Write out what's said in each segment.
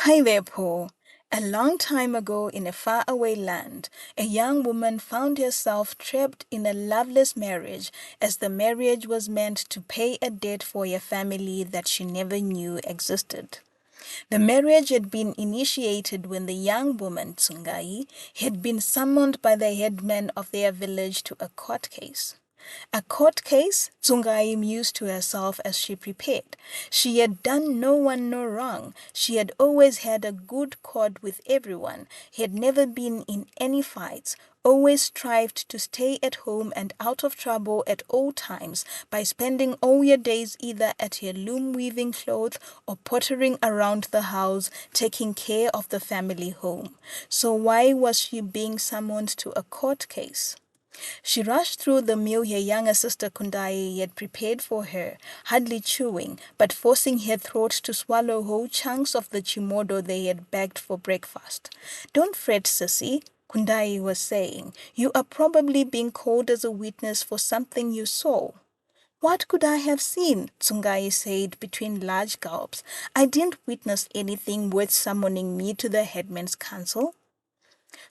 Hi there, Paul. A long time ago in a faraway land, a young woman found herself trapped in a loveless marriage, as the marriage was meant to pay a debt for a family that she never knew existed. The marriage had been initiated when the young woman, Tsungai, had been summoned by the headman of their village to a court case. A court case, Tsungai mused to herself as she prepared. She had done no one no wrong. She had always had a good accord with everyone, had never been in any fights, always strived to stay at home and out of trouble at all times by spending all your days either at her loom weaving cloth or pottering around the house taking care of the family home. So why was she being summoned to a court case? She rushed through the meal her younger sister Kundai had prepared for her, hardly chewing, but forcing her throat to swallow whole chunks of the chimodo they had bagged for breakfast. "Don't fret, sissy," Kundai was saying. "You are probably being called as a witness for something you saw." "What could I have seen?" Tsungai said between large gulps. "I didn't witness anything worth summoning me to the headman's council."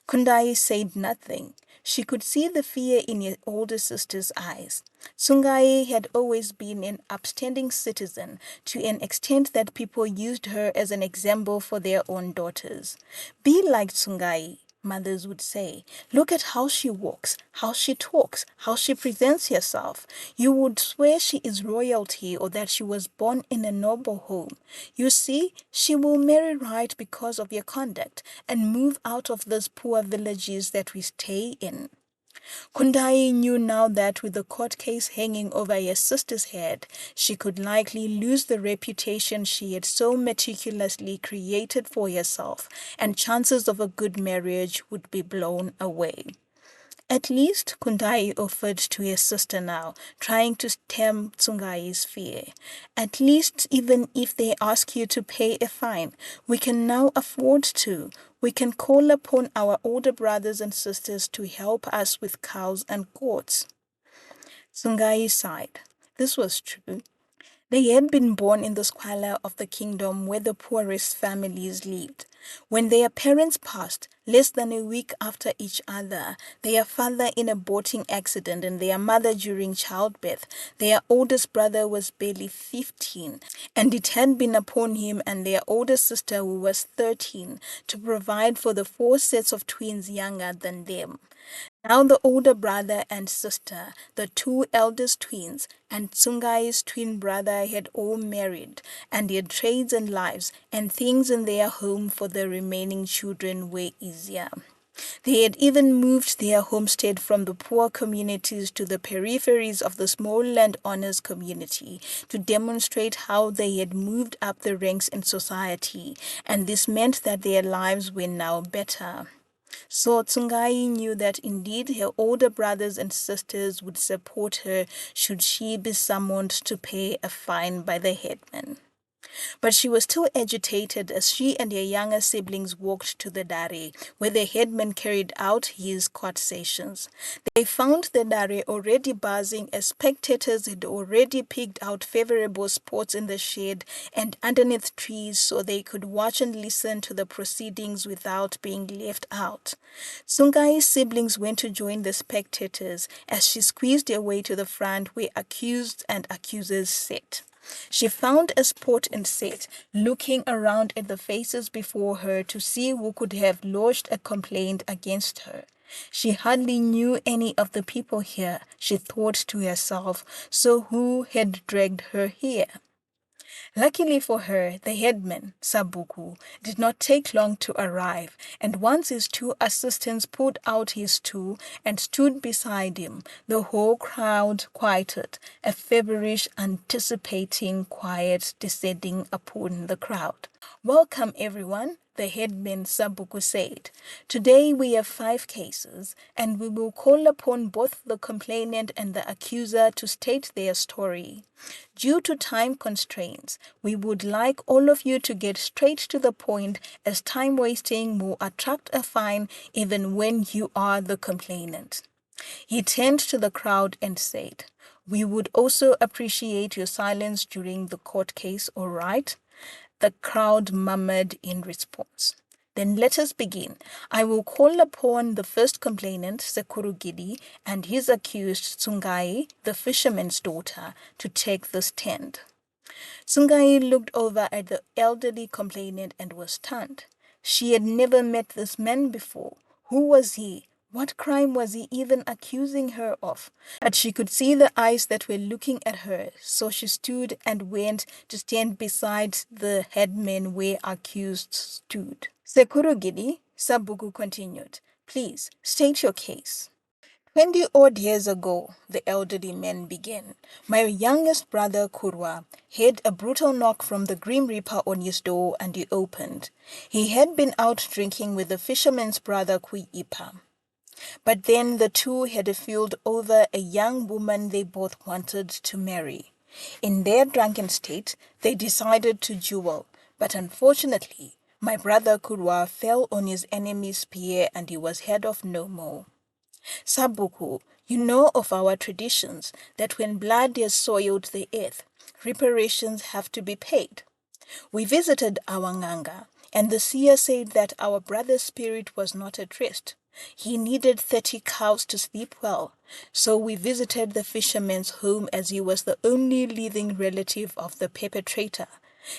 Kundai said nothing. She could see the fear in her older sister's eyes. Tsungai had always been an upstanding citizen, to an extent that people used her as an example for their own daughters. "Be like Tsungai," mothers would say. "Look at how she walks, how she talks, how she presents herself. You would swear she is royalty or that she was born in a noble home. You see, she will marry right because of your conduct and move out of those poor villages that we stay in." Kundai knew now that with the court case hanging over her sister's head, she could likely lose the reputation she had so meticulously created for herself, and chances of a good marriage would be blown away. "At least," Kundai offered to her sister now, trying to stem Tsungai's fear, "at least even if they ask you to pay a fine, we can now afford to. We can call upon our older brothers and sisters to help us with cows and goats." Tsungai sighed. This was true. They had been born in the squalor of the kingdom where the poorest families lived. When their parents passed, less than a week after each other, their father in a boating accident and their mother during childbirth, their oldest brother was barely 15, and it had been upon him and their older sister, who was 13, to provide for the 4 sets of twins younger than them. Now the older brother and sister, the 2 eldest twins, and Tsungai's twin brother had all married, and their trades and lives and things in their home for the remaining children were easier. They had even moved their homestead from the poor communities to the peripheries of the small landowners' community to demonstrate how they had moved up the ranks in society, and this meant that their lives were now better. So Tsungai knew that indeed her older brothers and sisters would support her should she be summoned to pay a fine by the headman. But she was still agitated as she and her younger siblings walked to the dare, where the headman carried out his court sessions. They found the dare already buzzing as spectators had already picked out favorable spots in the shade and underneath trees so they could watch and listen to the proceedings without being left out. Tsungai's siblings went to join the spectators as she squeezed her way to the front where accused and accusers sat. She found a spot and sat, looking around at the faces before her to see who could have lodged a complaint against her. She hardly knew any of the people here, she thought to herself, so who had dragged her here? Luckily for her, the headman, Sabuku, did not take long to arrive, and once his 2 assistants pulled out his stool and stood beside him, the whole crowd quieted, a feverish, anticipating quiet descending upon the crowd. "Welcome, everyone," the headman Sabuku said. "Today we have 5 cases, and we will call upon both the complainant and the accuser to state their story. Due to time constraints, we would like all of you to get straight to the point, as time wasting will attract a fine even when you are the complainant." He turned to the crowd and said, "We would also appreciate your silence during the court case, all right?" the crowd murmured in response. Then let us begin. I will call upon the first complainant, Sekurugidi, and his accused, Tsungai, the fisherman's daughter, to take the stand. Tsungai looked over at the elderly complainant and was stunned. She had never met this man before. Who was he? What crime was he even accusing her of? But she could see the eyes that were looking at her, so she stood and went to stand beside the headman where accused stood. Sekurugidi, Sabuku continued, please state your case. 20-odd years ago, the elderly man began, my youngest brother Kurwa had a brutal knock from the Grim Reaper on his door and he opened. He had been out drinking with the fisherman's brother Kuipa. But then the two had a feud over a young woman they both wanted to marry. In their drunken state, they decided to duel, but unfortunately, my brother Kurwa fell on his enemy's spear and he was heard of no more. Sabuku, you know of our traditions that when blood has soiled the earth, reparations have to be paid. We visited our Nganga, and the seer said that our brother's spirit was not at rest. He needed 30 cows to sleep well, so we visited the fisherman's home as he was the only living relative of the perpetrator.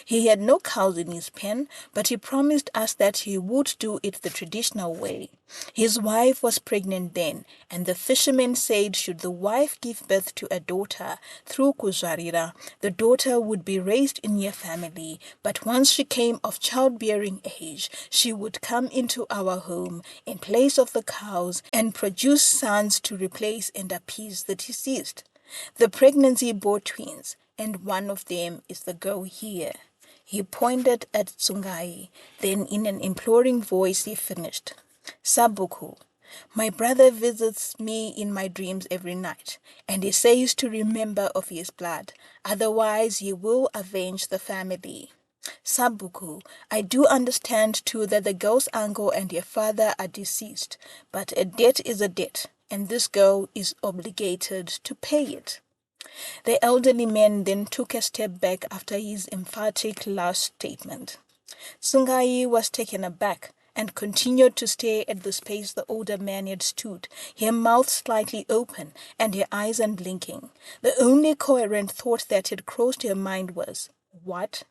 He had no cows in his pen, but he promised us that he would do it the traditional way. His wife was pregnant then, and the fisherman said should the wife give birth to a daughter through Kuzvarira, the daughter would be raised in your family, but once she came of childbearing age, she would come into our home in place of the cows and produce sons to replace and appease the deceased. The pregnancy bore twins, and one of them is the girl here. He pointed at Tsungai, then in an imploring voice he finished. Sabuku, my brother visits me in my dreams every night, and he says to remember of his blood, otherwise he will avenge the family. Sabuku, I do understand too that the girl's uncle and her father are deceased, but a debt is a debt, and this girl is obligated to pay it. The elderly man then took a step back after his emphatic last statement. Tsungai was taken aback and continued to stare at the space the older man had stood, her mouth slightly open and her eyes unblinking. The only coherent thought that had crossed her mind was, what?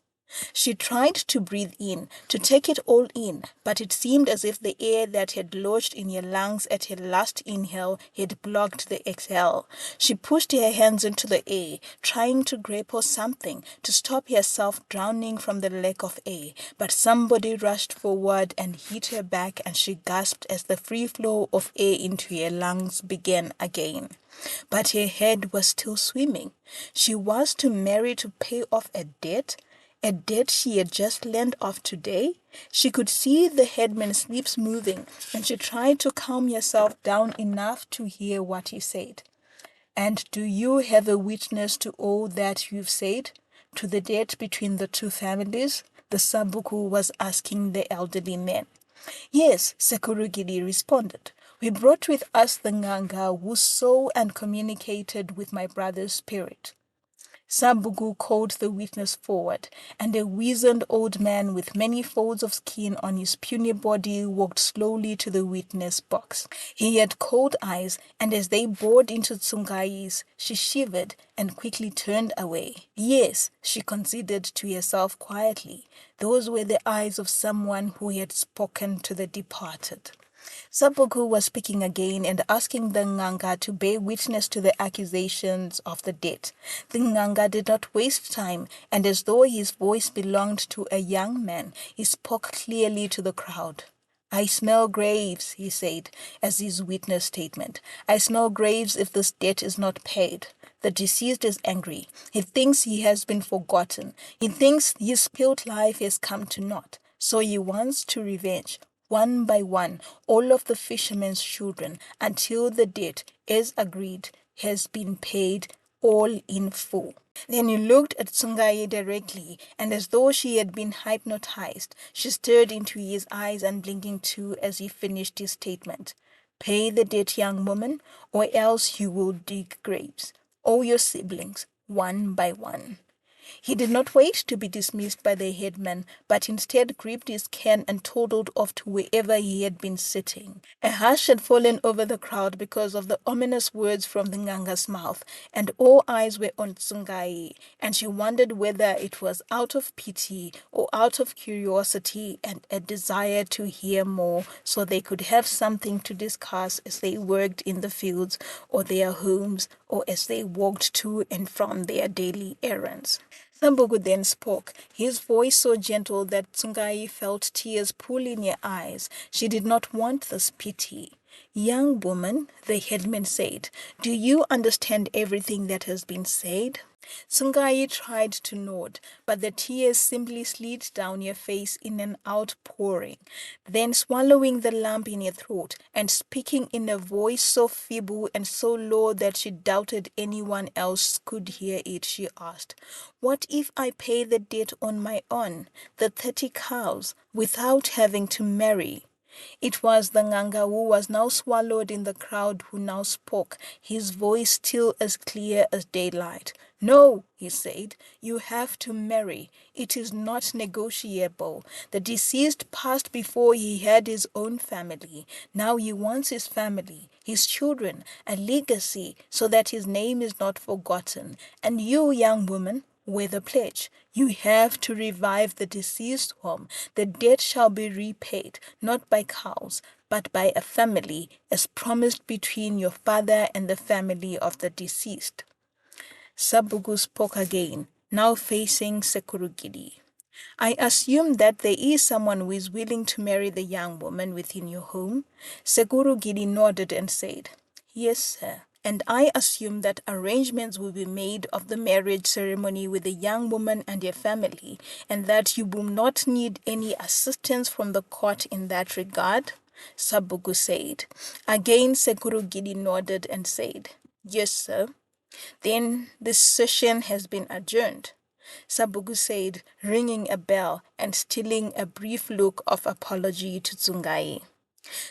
She tried to breathe in, to take it all in, but it seemed as if the air that had lodged in her lungs at her last inhale had blocked the exhale. She pushed her hands into the air, trying to grapple something to stop herself drowning from the lack of air, but somebody rushed forward and hit her back and she gasped as the free flow of air into her lungs began again. But her head was still swimming. She was to marry to pay off a debt she had just lent off today. She could see the headman's lips moving, and she tried to calm herself down enough to hear what he said. And do you have a witness to all that you've said? To the debt between the two families? The Sabuku was asking the elderly man. Yes, Sekurugidi responded. We brought with us the Nganga who saw and communicated with my brother's spirit. Sabugu called the witness forward, and a wizened old man with many folds of skin on his puny body walked slowly to the witness box. He had cold eyes, and as they bored into Tsungai's, she shivered and quickly turned away. Yes, she considered to herself quietly, those were the eyes of someone who had spoken to the departed. Sabuku was speaking again and asking the Nganga to bear witness to the accusations of the dead. The Nganga did not waste time, and as though his voice belonged to a young man, he spoke clearly to the crowd. I smell graves, he said, as his witness statement. I smell graves if this debt is not paid. The deceased is angry. He thinks he has been forgotten. He thinks his spilled life has come to naught. So he wants to revenge. One by one, all of the fishermen's children, until the debt, as agreed, has been paid all in full. Then he looked at Tsungai directly, and as though she had been hypnotized, she stared into his eyes unblinking too as he finished his statement. Pay the debt, young woman, or else you will dig graves, all your siblings, one by one. He did not wait to be dismissed by the headman, but instead gripped his cane and toddled off to wherever he had been sitting. A hush had fallen over the crowd because of the ominous words from the Nganga's mouth, and all eyes were on Tsungai, and she wondered whether it was out of pity or out of curiosity and a desire to hear more so they could have something to discuss as they worked in the fields or their homes or as they walked to and from their daily errands. Sambugu then spoke, his voice so gentle that Tsungai felt tears pool in her eyes. She did not want this pity. Young woman, the headman said, do you understand everything that has been said? Tsungai tried to nod, but the tears simply slid down her face in an outpouring. Then swallowing the lump in her throat and speaking in a voice so feeble and so low that she doubted anyone else could hear it, she asked, what if I pay the debt on my own, the 30 cows, without having to marry? It was the Nganga who was now swallowed in the crowd who now spoke, his voice still as clear as daylight. No, he said, you have to marry. It is not negotiable. The deceased passed before he had his own family. Now he wants his family, his children, a legacy, so that his name is not forgotten. And you, young woman, with a pledge. You have to revive the deceased home. The debt shall be repaid, not by cows, but by a family, as promised between your father and the family of the deceased. Sabugu spoke again, now facing Sekurugidi. I assume that there is someone who is willing to marry the young woman within your home? Sekurugidi nodded and said, yes, sir. And I assume that arrangements will be made of the marriage ceremony with the young woman and her family, and that you will not need any assistance from the court in that regard? Sabugu said. Again, Sekurugidi nodded and said, yes, sir. Then this session has been adjourned, Sabugu said, ringing a bell and stealing a brief look of apology to Tsungai.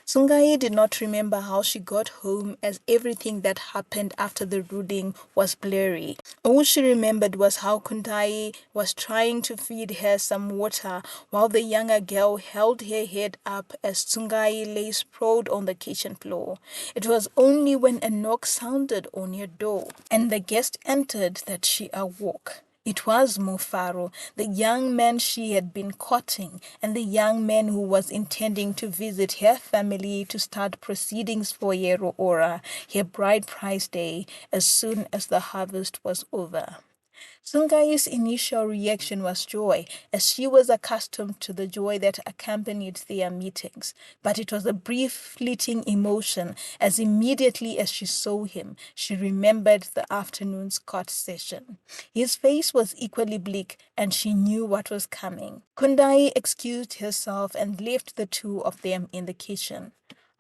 Tsungai did not remember how she got home, as everything that happened after the ruling was blurry. All she remembered was how Kundai was trying to feed her some water while the younger girl held her head up as Tsungai lay sprawled on the kitchen floor. It was only when a knock sounded on her door and the guest entered that she awoke. It was Mufaro, the young man she had been courting, and the young man who was intending to visit her family to start proceedings for Yero Ora, her bride price day, as soon as the harvest was over. Tsungai's initial reaction was joy, as she was accustomed to the joy that accompanied their meetings. But it was a brief, fleeting emotion, as immediately as she saw him, she remembered the afternoon's court session. His face was equally bleak, and she knew what was coming. Kundai excused herself and left the two of them in the kitchen.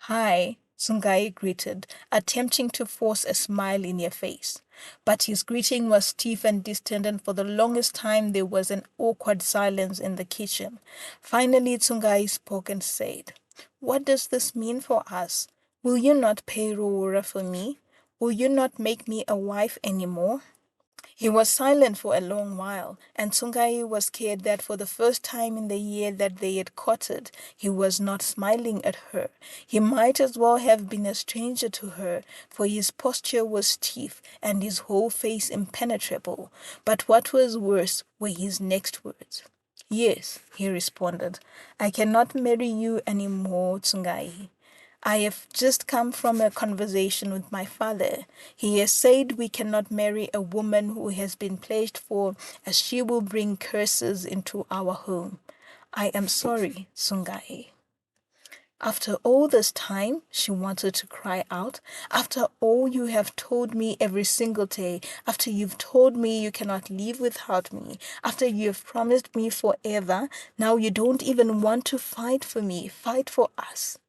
Hi, Tsungai greeted, attempting to force a smile in her face. But his greeting was stiff and distant, and for the longest time there was an awkward silence in the kitchen. Finally, Tsungai spoke and said, what does this mean for us? Will you not pay Ruura for me? Will you not make me a wife anymore? He was silent for a long while, and Tsungai was scared that for the first time in the year that they had courted, he was not smiling at her. He might as well have been a stranger to her, for his posture was stiff and his whole face impenetrable. But what was worse were his next words. Yes, he responded, I cannot marry you anymore, Tsungai. I have just come from a conversation with my father. He has said we cannot marry a woman who has been pledged for, as she will bring curses into our home. I am sorry, Tsungai. After all this time, she wanted to cry out. After all you have told me every single day, after you've told me you cannot live without me, after you have promised me forever, now you don't even want to fight for me, fight for us.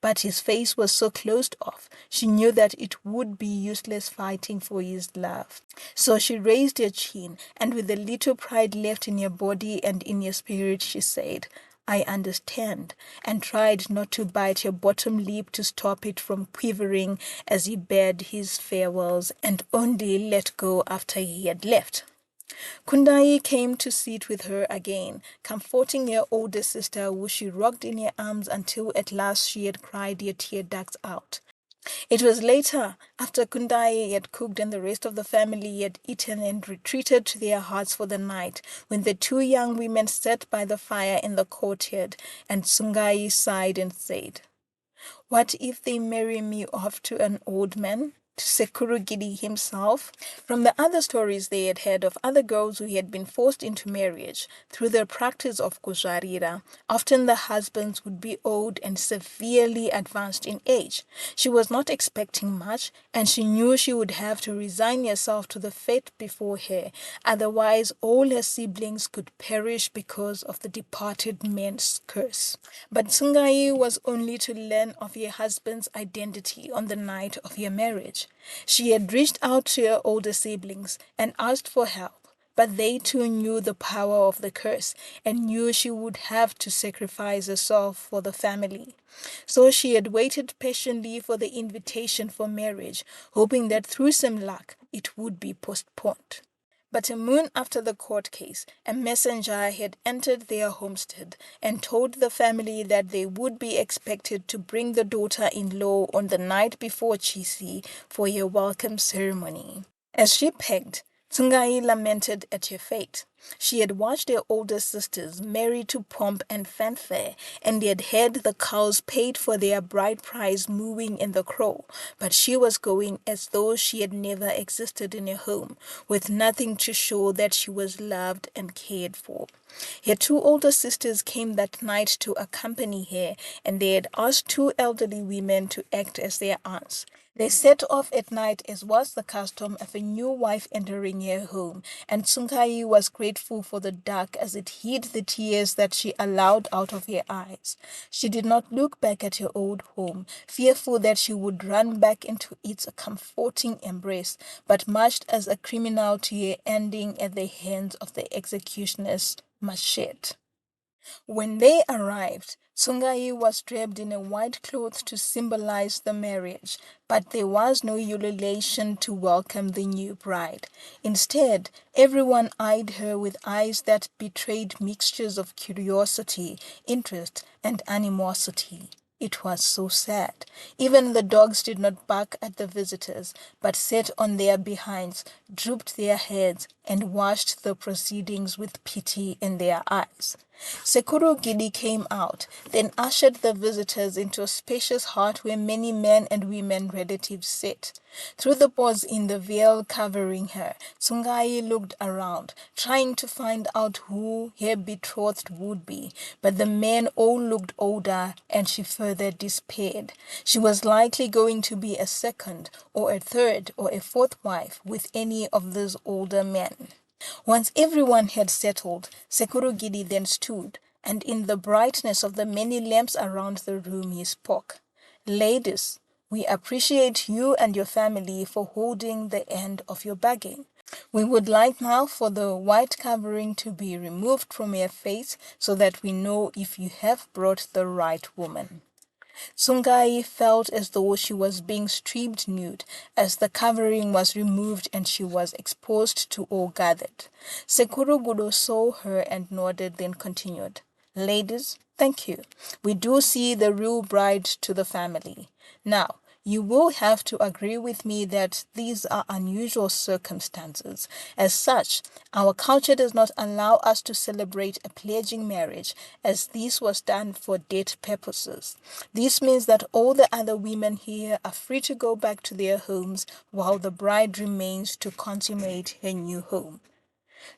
But his face was so closed off, she knew that it would be useless fighting for his love. So she raised her chin, and with a little pride left in her body and in her spirit, she said, I understand, and tried not to bite her bottom lip to stop it from quivering as he bade his farewells and only let go after he had left. Kundai came to sit with her again, comforting her older sister, who she rocked in her arms until at last she had cried her tear ducts out. It was later, after Kundai had cooked and the rest of the family had eaten and retreated to their huts for the night, when the two young women sat by the fire in the courtyard, and Tsungai sighed and said, "What if they marry me off to an old man? To Sekurugidi himself?" From the other stories they had heard of other girls who had been forced into marriage through the practice of Kuzvarira, often the husbands would be old and severely advanced in age. She was not expecting much, and she knew she would have to resign herself to the fate before her, otherwise all her siblings could perish because of the departed man's curse. But Tsungai was only to learn of her husband's identity on the night of her marriage. She had reached out to her older siblings and asked for help, but they too knew the power of the curse and knew she would have to sacrifice herself for the family. So she had waited patiently for the invitation for marriage, hoping that through some luck it would be postponed. But a moon after the court case, a messenger had entered their homestead and told the family that they would be expected to bring the daughter-in-law on the night before Chisi for a welcome ceremony. As she pegged, Tsungai lamented at her fate. She had watched her older sisters married to pomp and fanfare, and had heard the cows paid for their bride price mooing in the crow, but she was going as though she had never existed in a home, with nothing to show that she was loved and cared for. Her two older sisters came that night to accompany her, and they had asked two elderly women to act as their aunts. They set off at night as was the custom of a new wife entering her home, and Tsungai was grateful for the dark as it hid the tears that she allowed out of her eyes. She did not look back at her old home, fearful that she would run back into its comforting embrace, but marched as a criminal to her ending at the hands of the executioner's machete. When they arrived, Tsungai was draped in a white cloth to symbolize the marriage, but there was no ululation to welcome the new bride. Instead, everyone eyed her with eyes that betrayed mixtures of curiosity, interest, and animosity. It was so sad. Even the dogs did not bark at the visitors, but sat on their behinds, drooped their heads, and watched the proceedings with pity in their eyes. Sekuru Gidi came out, then ushered the visitors into a spacious hut where many men and women relatives sat. Through the pause in the veil covering her, Tsungai looked around, trying to find out who her betrothed would be, but the men all looked older, and she further despaired. She was likely going to be a second, or a third, or a fourth wife with any of those older men. Once everyone had settled, Sekuru Gidi then stood, and in the brightness of the many lamps around the room he spoke. "Ladies, we appreciate you and your family for holding the end of your bargain. We would like now for the white covering to be removed from your face so that we know if you have brought the right woman." Tsungai felt as though she was being stripped nude as the covering was removed and she was exposed to all gathered. Sekurugudo saw her and nodded, then continued, "Ladies, thank you. We do see the real bride to the family. Now, you will have to agree with me that these are unusual circumstances. As such, our culture does not allow us to celebrate a pledging marriage, as this was done for date purposes. This means that all the other women here are free to go back to their homes while the bride remains to consummate her new home."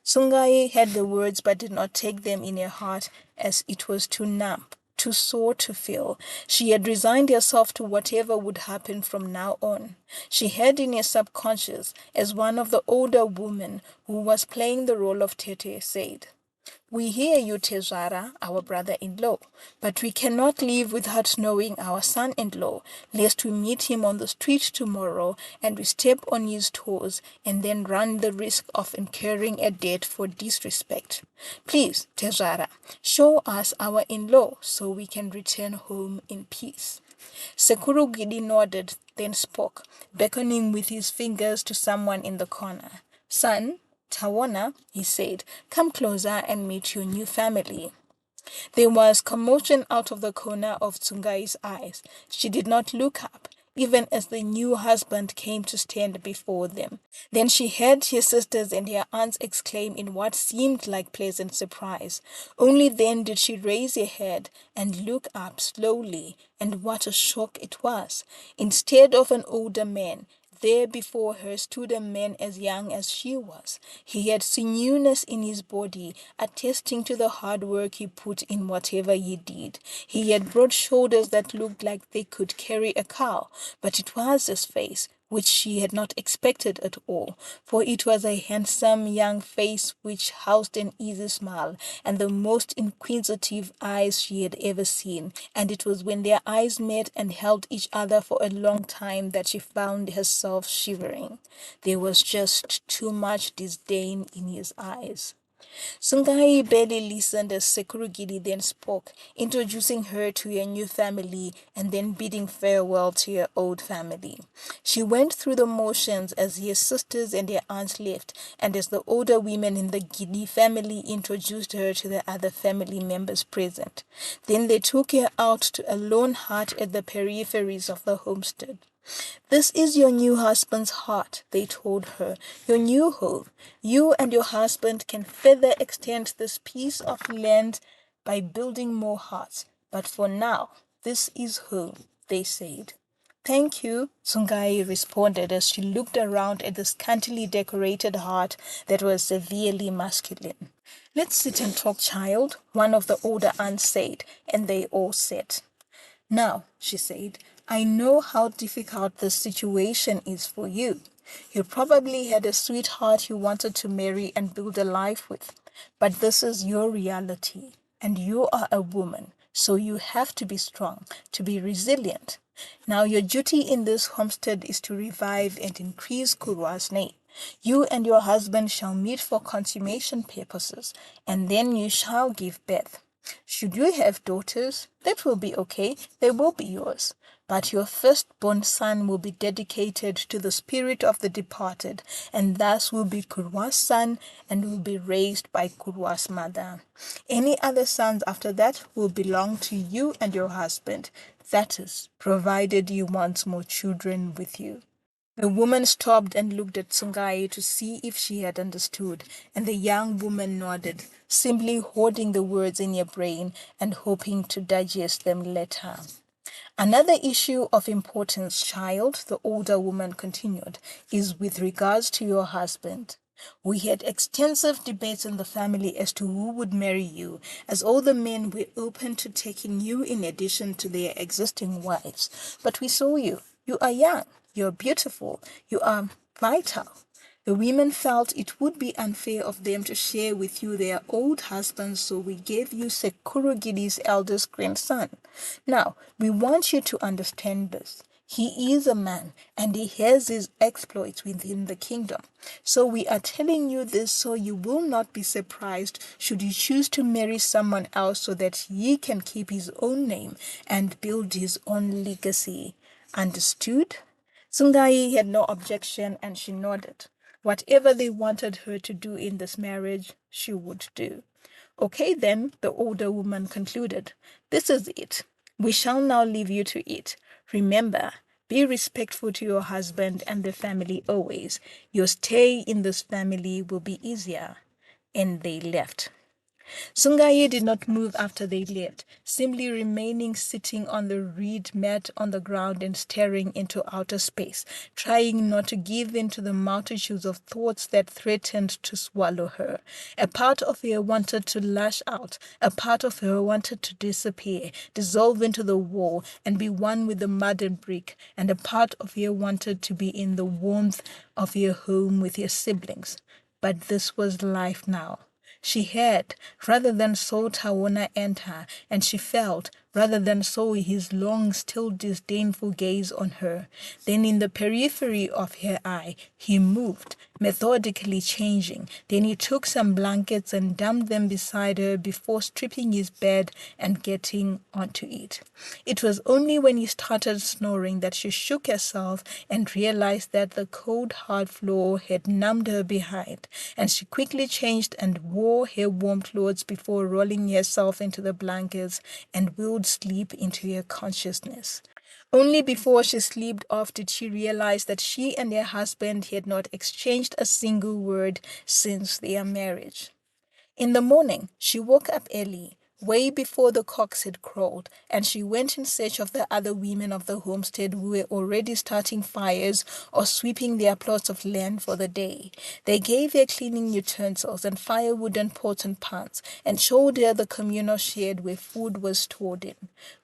Tsungai heard the words but did not take them in her heart, as it was too numb, too sore to feel. She had resigned herself to whatever would happen from now on. She heard in her subconscious, as one of the older women who was playing the role of Tete said, "We hear you, Tezara, our brother-in-law, but we cannot leave without knowing our son-in-law, lest we meet him on the street tomorrow and we step on his toes and then run the risk of incurring a debt for disrespect. Please, Tezara, show us our in-law so we can return home in peace." Sekuru Gidi nodded, then spoke, beckoning with his fingers to someone in the corner. "Son, "Tawana," he said, "come closer and meet your new family." There was commotion out of the corner of Tsungai's eyes. She did not look up, even as the new husband came to stand before them. Then she heard her sisters and her aunts exclaim in what seemed like pleasant surprise. Only then did she raise her head and look up slowly, and what a shock it was! Instead of an older man, there before her stood a man as young as she was. He had sinewness in his body, attesting to the hard work he put in whatever he did. He had broad shoulders that looked like they could carry a cow, but it was his face, which she had not expected at all, for it was a handsome young face which housed an easy smile and the most inquisitive eyes she had ever seen, and it was when their eyes met and held each other for a long time that she found herself shivering. There was just too much disdain in his eyes. Sungai barely listened as Sekurugiri then spoke, introducing her to her new family and then bidding farewell to her old family. She went through the motions as her sisters and her aunts left, and as the older women in the Gidi family introduced her to the other family members present. Then they took her out to a lone hut at the peripheries of the homestead. "This is your new husband's heart," they told her, "your new home. You and your husband can further extend this piece of land by building more huts. But for now, this is home," they said. "Thank you," Tsungai responded as she looked around at the scantily decorated hut that was severely masculine. "Let's sit and talk, child," one of the older aunts said, and they all sat. "Now," she said, "I know how difficult this situation is for you. You probably had a sweetheart you wanted to marry and build a life with, but this is your reality, and you are a woman, so you have to be strong, to be resilient. Now your duty in this homestead is to revive and increase Kurwa's name. You and your husband shall meet for consummation purposes, and then you shall give birth. Should you have daughters, that will be okay, they will be yours. But your firstborn son will be dedicated to the spirit of the departed, and thus will be Kurwa's son and will be raised by Kurwa's mother. Any other sons after that will belong to you and your husband. That is, provided you want more children with you." The woman stopped and looked at Tsungai to see if she had understood, and the young woman nodded, simply hoarding the words in her brain and hoping to digest them later. "Another issue of importance, child," the older woman continued, "is with regards to your husband. We had extensive debates in the family as to who would marry you, as all the men were open to taking you in addition to their existing wives. But we saw you. You are young. You're beautiful. You are vital. The women felt it would be unfair of them to share with you their old husbands, so we gave you Sekurugidi's eldest grandson. Now, we want you to understand this. He is a man, and he has his exploits within the kingdom. So we are telling you this so you will not be surprised should you choose to marry someone else, so that he can keep his own name and build his own legacy. Understood?" Tsungai had no objection, and she nodded. Whatever they wanted her to do in this marriage, she would do. "Okay then," the older woman concluded. "This is it. We shall now leave you to it. Remember, be respectful to your husband and the family always. Your stay in this family will be easier." And they left. Sungai did not move after they left, simply remaining sitting on the reed mat on the ground and staring into outer space, trying not to give in to the multitudes of thoughts that threatened to swallow her. A part of her wanted to lash out, a part of her wanted to disappear, dissolve into the wall, and be one with the mud and brick, and a part of her wanted to be in the warmth of her home with her siblings. But this was life now. She had, rather than saw Tawona enter, and she felt, rather than saw his long, still disdainful gaze on her. Then in the periphery of her eye, he moved, methodically changing. Then he took some blankets and dumped them beside her before stripping his bed and getting onto it. It was only when he started snoring that she shook herself and realized that the cold, hard floor had numbed her behind, and she quickly changed and wore her warm clothes before rolling herself into the blankets and willed sleep into her consciousness. Only before she slipped off did she realize that she and her husband had not exchanged a single word since their marriage. In the morning, she woke up early, way before the cocks had crowed, and she went in search of the other women of the homestead who were already starting fires or sweeping their plots of land for the day. They gave her cleaning utensils and firewood and pots and pans, and showed her the communal shed where food was stored in.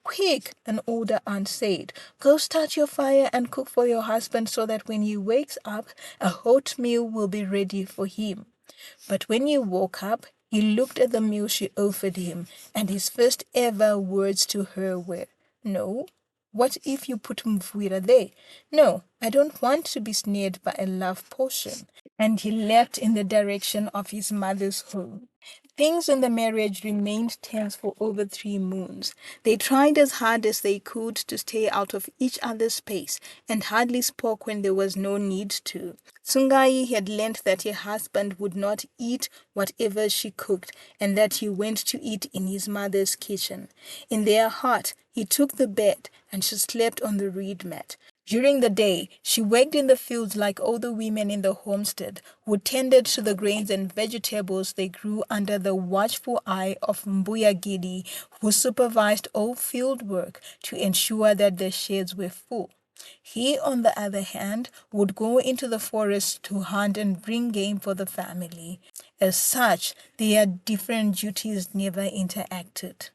"Quick," an older aunt said, "go start your fire and cook for your husband so that when he wakes up, a hot meal will be ready for him." But when he woke up, he looked at the meal she offered him, and his first ever words to her were, "No? What if you put Mvwira there? No, I don't want to be snared by a love potion." And he leapt in the direction of his mother's home. Things in the marriage remained tense for over 3 moons. They tried as hard as they could to stay out of each other's space and hardly spoke when there was no need to. Tsungai had learnt that her husband would not eat whatever she cooked and that he went to eat in his mother's kitchen. In their heart, he took the bed and she slept on the reed mat. During the day, she worked in the fields like all the women in the homestead, who tended to the grains and vegetables they grew under the watchful eye of Mbuyagidi, who supervised all field work to ensure that the sheds were full. He, on the other hand, would go into the forest to hunt and bring game for the family. As such, their different duties never interacted.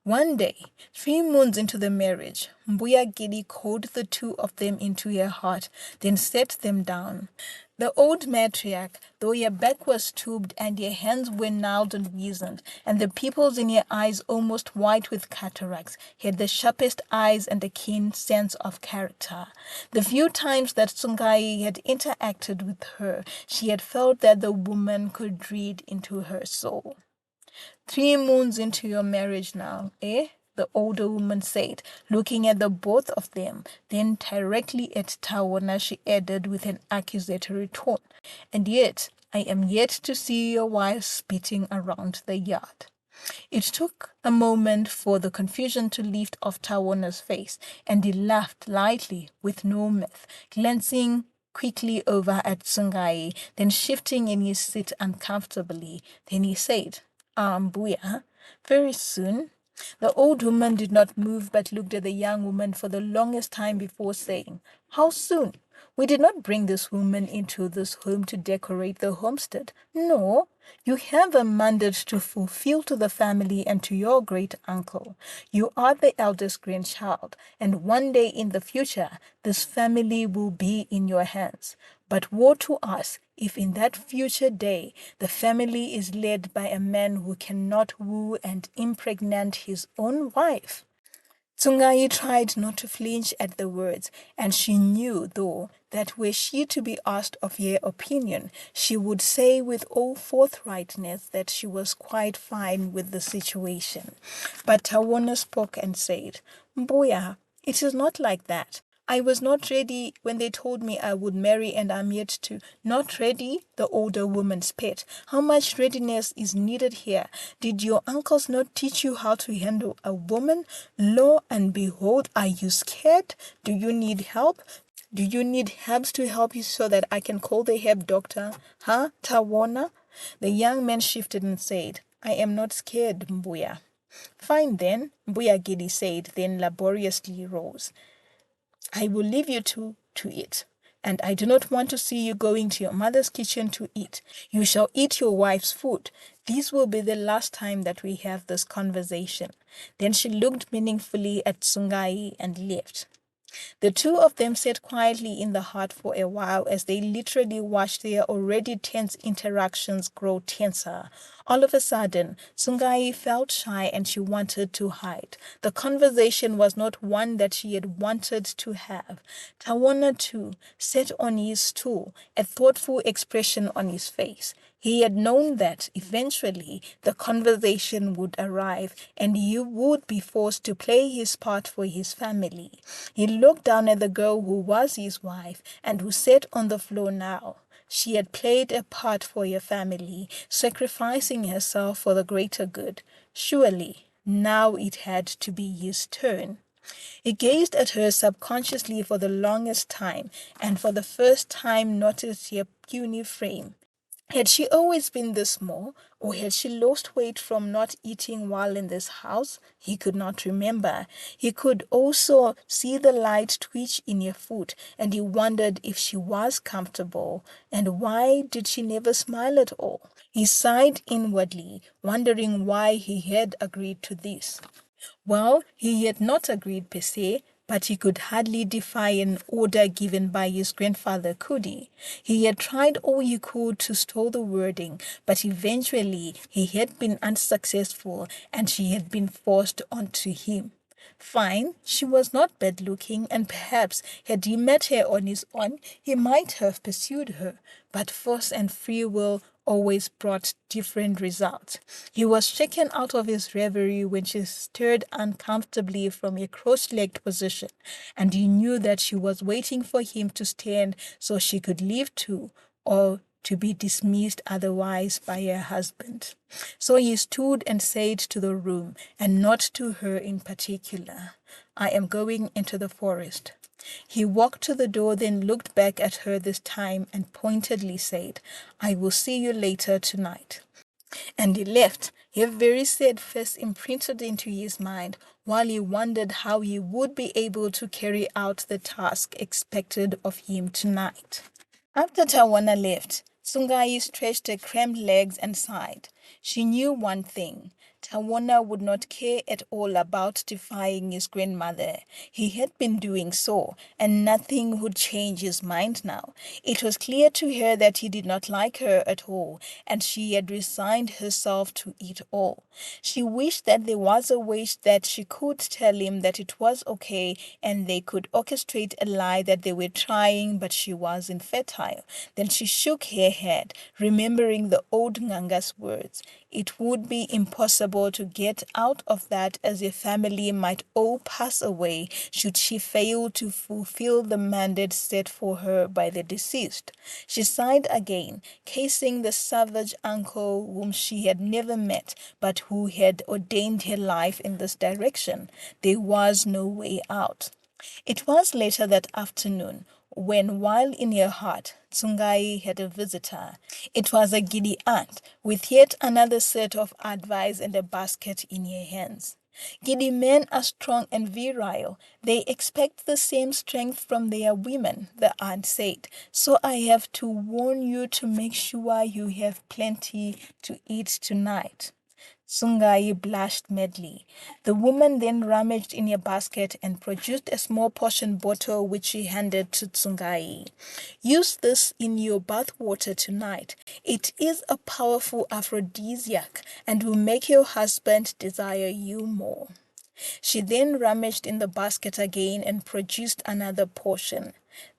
One day, 3 moons into the marriage, Mbuya Gidi called the two of them into her heart, then set them down. The old matriarch, though her back was stooped and her hands were gnarled and wizened, and the pupils in her eyes almost white with cataracts, had the sharpest eyes and a keen sense of character. The few times that Tsungai had interacted with her, she had felt that the woman could read into her soul. 3 moons into your marriage now, eh? The older woman said, looking at the both of them. Then directly at Tawana, she added with an accusatory tone, "And yet, I am yet to see your wife spitting around the yard." It took a moment for the confusion to lift off Tawana's face, and he laughed lightly with no mirth, glancing quickly over at Tsungai, then shifting in his seat uncomfortably. Then he said, Mbuya, very soon?" The old woman did not move but looked at the young woman for the longest time before saying, "How soon? We did not bring this woman into this home to decorate the homestead. No, you have a mandate to fulfill to the family and to your great uncle. You are the eldest grandchild, and one day in the future, this family will be in your hands. But woe to us if in that future day the family is led by a man who cannot woo and impregnate his own wife." Tsungai tried not to flinch at the words, and she knew, though, that were she to be asked of her opinion, she would say with all forthrightness that she was quite fine with the situation. But Tawana spoke and said, "Mboya, it is not like that. I was not ready when they told me I would marry, and I'm yet to." "Not ready?" the older woman spat. "How much readiness is needed here? Did your uncles not teach you how to handle a woman? Lo and behold, are you scared? Do you need help? Do you need herbs to help you so that I can call the herb doctor? Huh, Tawana?" The young man shifted and said, "I am not scared, Mbuya." "Fine then," Mbuya Gidi said, then laboriously rose. "I will leave you to it. And I do not want to see you going to your mother's kitchen to eat. You shall eat your wife's food. This will be the last time that we have this conversation." Then she looked meaningfully at Tsungai and left. The two of them sat quietly in the hut for a while as they literally watched their already tense interactions grow tenser. All of a sudden, Tsungai felt shy and she wanted to hide. The conversation was not one that she had wanted to have. Tawana, too, sat on his stool, a thoughtful expression on his face. He had known that eventually the conversation would arrive and he would be forced to play his part for his family. He looked down at the girl who was his wife and who sat on the floor now. She had played a part for your family, sacrificing herself for the greater good. Surely, now it had to be his turn. He gazed at her subconsciously for the longest time, and for the first time noticed her puny frame. Had she always been this small, or had she lost weight from not eating while in this house? He could not remember. He could also see the light twitch in her foot, and he wondered if she was comfortable, and why did she never smile at all? He sighed inwardly, wondering why he had agreed to this. Well, he had not agreed per se, but he could hardly defy an order given by his grandfather, could he? He had tried all he could to stall the wording, but eventually he had been unsuccessful and she had been forced onto him. Fine, she was not bad looking, and perhaps had he met her on his own, he might have pursued her, but force and free will always brought different results. He was shaken out of his reverie when she stirred uncomfortably from a cross-legged position, and he knew that she was waiting for him to stand so she could leave too, or to be dismissed otherwise by her husband. So he stood and said to the room, and not to her in particular, "I am going into the forest." He walked to the door, then looked back at her this time and pointedly said, "I will see you later tonight." And he left, her very sad face imprinted into his mind, while he wondered how he would be able to carry out the task expected of him tonight. After Tawana left, Tsungai stretched her cramped legs and sighed. She knew one thing. Tawana would not care at all about defying his grandmother. He had been doing so, and nothing would change his mind now. It was clear to her that he did not like her at all, and she had resigned herself to it all. She wished that there was a way that she could tell him that it was okay and they could orchestrate a lie that they were trying, but she was infertile. Then she shook her head, remembering the old Nganga's words. It would be impossible to get out of that, as a family might all pass away should she fail to fulfill the mandate set for her by the deceased. She sighed again, casing the savage uncle whom she had never met, but who had ordained her life in this direction. There was no way out. It was later that afternoon when, while in her heart, Tsungai had a visitor. It was a giddy aunt with yet another set of advice and a basket in her hands. Giddy men are strong and virile. They expect the same strength from their women, the aunt said. So I have to warn you to make sure you have plenty to eat tonight. Tsungai blushed madly. The woman then rummaged in her basket and produced a small potion bottle which she handed to Tsungai. "Use this in your bath water tonight. It is a powerful aphrodisiac and will make your husband desire you more." She then rummaged in the basket again and produced another portion.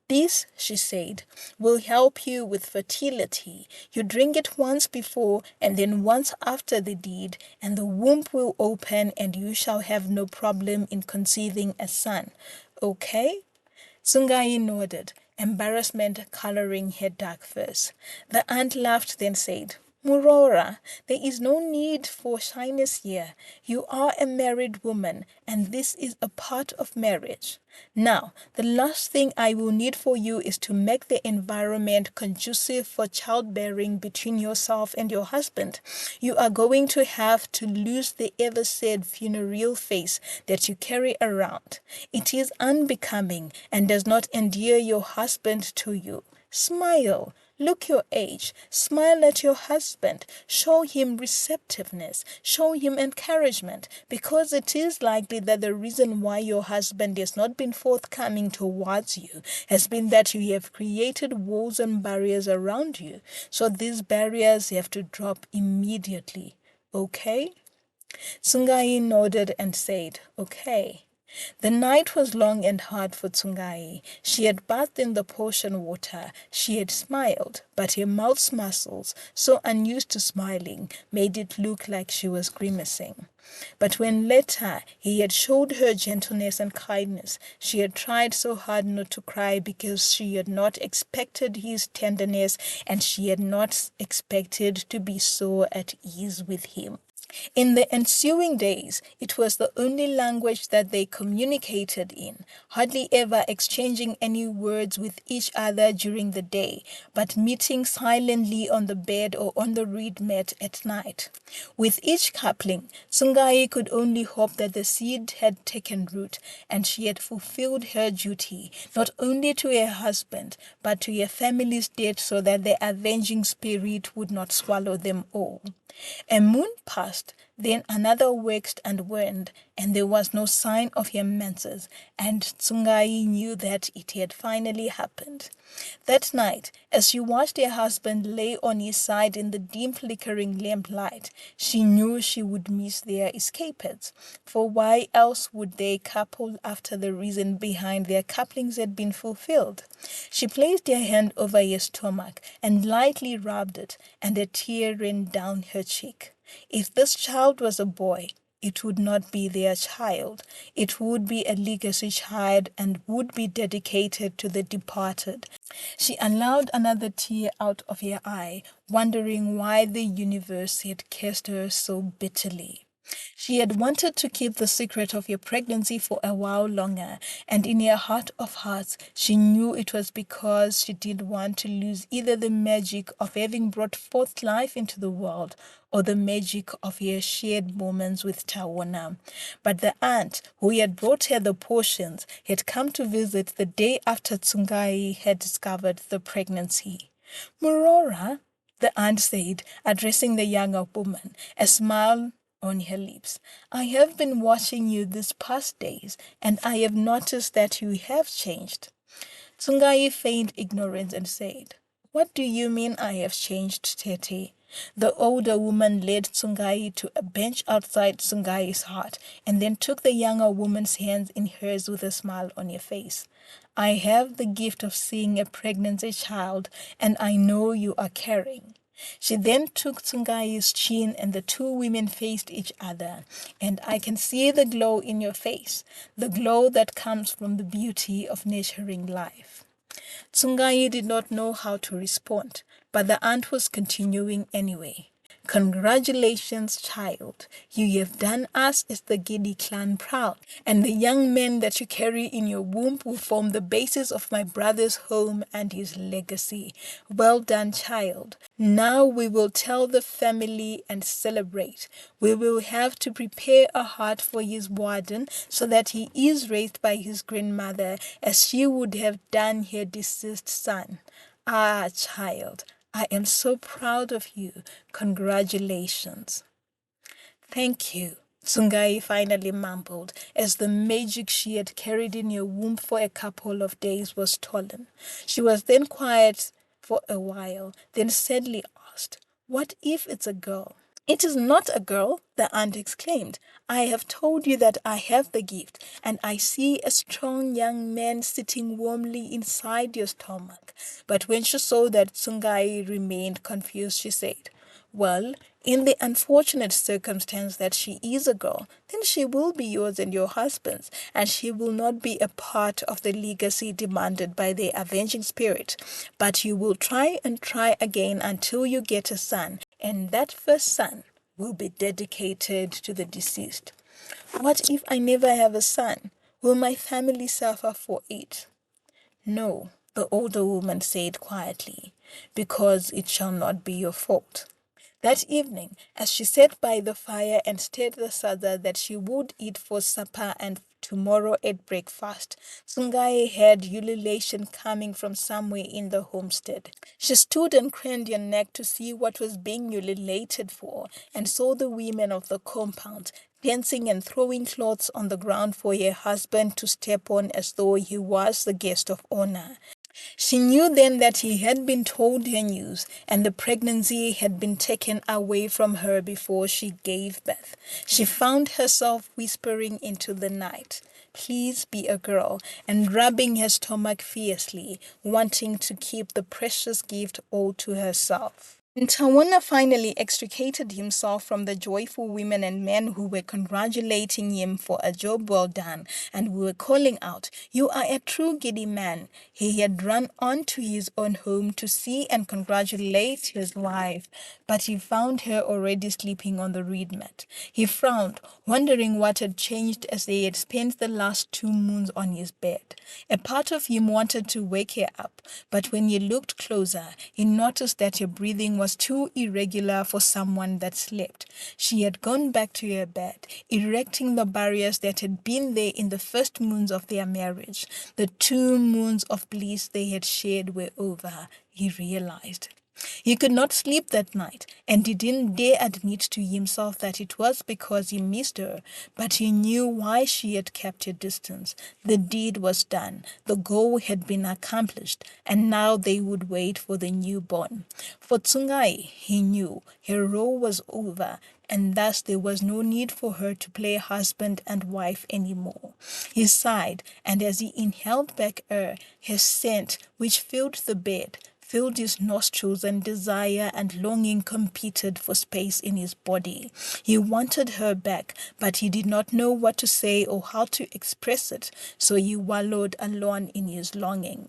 "This," she said, "will help you with fertility. You drink it once before and then once after the deed, and the womb will open and you shall have no problem in conceiving a son. Okay?" Tsungai nodded, embarrassment coloring her dark face. The aunt laughed, then said, "Murora, there is no need for shyness here. You are a married woman, and this is a part of marriage. Now, the last thing I will need for you is to make the environment conducive for childbearing between yourself and your husband. You are going to have to lose the ever-said funereal face that you carry around. It is unbecoming and does not endear your husband to you. Smile. Look your age. Smile at your husband. Show him receptiveness. Show him encouragement, because it is likely that the reason why your husband has not been forthcoming towards you has been that you have created walls and barriers around you. So these barriers have to drop immediately. Okay? Tsungai nodded and said, okay. The night was long and hard for Tsungai. She had bathed in the potion water. She had smiled, but her mouth's muscles, so unused to smiling, made it look like she was grimacing. But when later he had showed her gentleness and kindness, she had tried so hard not to cry, because she had not expected his tenderness, and she had not expected to be so at ease with him. In the ensuing days, it was the only language that they communicated in, hardly ever exchanging any words with each other during the day, but meeting silently on the bed or on the reed mat at night. With each coupling, Tsungai could only hope that the seed had taken root, and she had fulfilled her duty, not only to her husband, but to her family's dead, so that the avenging spirit would not swallow them all. A moon passed, then another waxed and waned, and there was no sign of her menses, and Tsungai knew that it had finally happened. That night, as she watched her husband lay on his side in the dim flickering lamplight, she knew she would miss their escapades, for why else would they couple after the reason behind their couplings had been fulfilled? She placed her hand over her stomach and lightly rubbed it, and a tear ran down her cheek. If this child was a boy, it would not be their child. It would be a legacy child and would be dedicated to the departed. She allowed another tear out of her eye, wondering why the universe had cursed her so bitterly. She had wanted to keep the secret of her pregnancy for a while longer, and in her heart of hearts, she knew it was because she didn't want to lose either the magic of having brought forth life into the world or the magic of her shared moments with Tawana. But the aunt who had brought her the potions had come to visit the day after Tsungai had discovered the pregnancy. Murora, the aunt said, addressing the younger woman, a smile on her lips. I have been watching you these past days, and I have noticed that you have changed. Tsungai feigned ignorance and said, What do you mean I have changed, Tete? The older woman led Tsungai to a bench outside Tsungai's hut, and then took the younger woman's hands in hers with a smile on her face. I have the gift of seeing a pregnancy child, and I know you are carrying. She then took Tsungai's chin, and the two women faced each other. And I can see the glow in your face, the glow that comes from the beauty of nurturing life. Tsungai did not know how to respond, but the aunt was continuing anyway. Congratulations, child. You have done us as the Giddy clan proud, and the young men that you carry in your womb will form the basis of my brother's home and his legacy. Well done, child. Now we will tell the family and celebrate. We will have to prepare a heart for his warden, so that he is raised by his grandmother as she would have done her deceased son. Ah, child, I am so proud of you. Congratulations. Thank you, Tsungai finally mumbled, as the magic she had carried in her womb for a couple of days was stolen. She was then quiet for a while, then sadly asked, What if it's a girl? It is not a girl, the aunt exclaimed. I have told you that I have the gift, and I see a strong young man sitting warmly inside your stomach. But when she saw that Tsungai remained confused, she said, Well, in the unfortunate circumstance that she is a girl, then she will be yours and your husband's, and she will not be a part of the legacy demanded by the avenging spirit. But you will try and try again until you get a son, and that first son will be dedicated to the deceased. What if I never have a son? Will my family suffer for it? No, the older woman said quietly, because it shall not be your fault. That evening, as she sat by the fire and stirred the sada that she would eat for supper and tomorrow at breakfast. Tsungai heard ululation coming from somewhere in the homestead. She stood and craned her neck to see what was being ululated for, and saw the women of the compound dancing and throwing cloths on the ground for her husband to step on as though he was the guest of honor. She knew then that he had been told her news, and the pregnancy had been taken away from her before she gave birth. She found herself whispering into the night, "Please be a girl," and rubbing her stomach fiercely, wanting to keep the precious gift all to herself. And Tawana finally extricated himself from the joyful women and men who were congratulating him for a job well done, and who were calling out, "You are a true giddy man." He had run on to his own home to see and congratulate his wife, but he found her already sleeping on the reed mat. He frowned, wondering what had changed as they had spent the last 2 moons on his bed. A part of him wanted to wake her up, but when he looked closer, he noticed that her breathing was too irregular for someone that slept. She had gone back to her bed, erecting the barriers that had been there in the first moons of their marriage. The 2 moons of bliss they had shared were over, he realized. He could not sleep that night, and he didn't dare admit to himself that it was because he missed her, but he knew why she had kept her distance. The deed was done, the goal had been accomplished, and now they would wait for the newborn. For Tsungai, he knew, her role was over, and thus there was no need for her to play husband and wife anymore. He sighed, and as he inhaled back air, her scent, which filled the bed, filled his nostrils, and desire and longing competed for space in his body. He wanted her back, but he did not know what to say or how to express it, so he wallowed alone in his longing.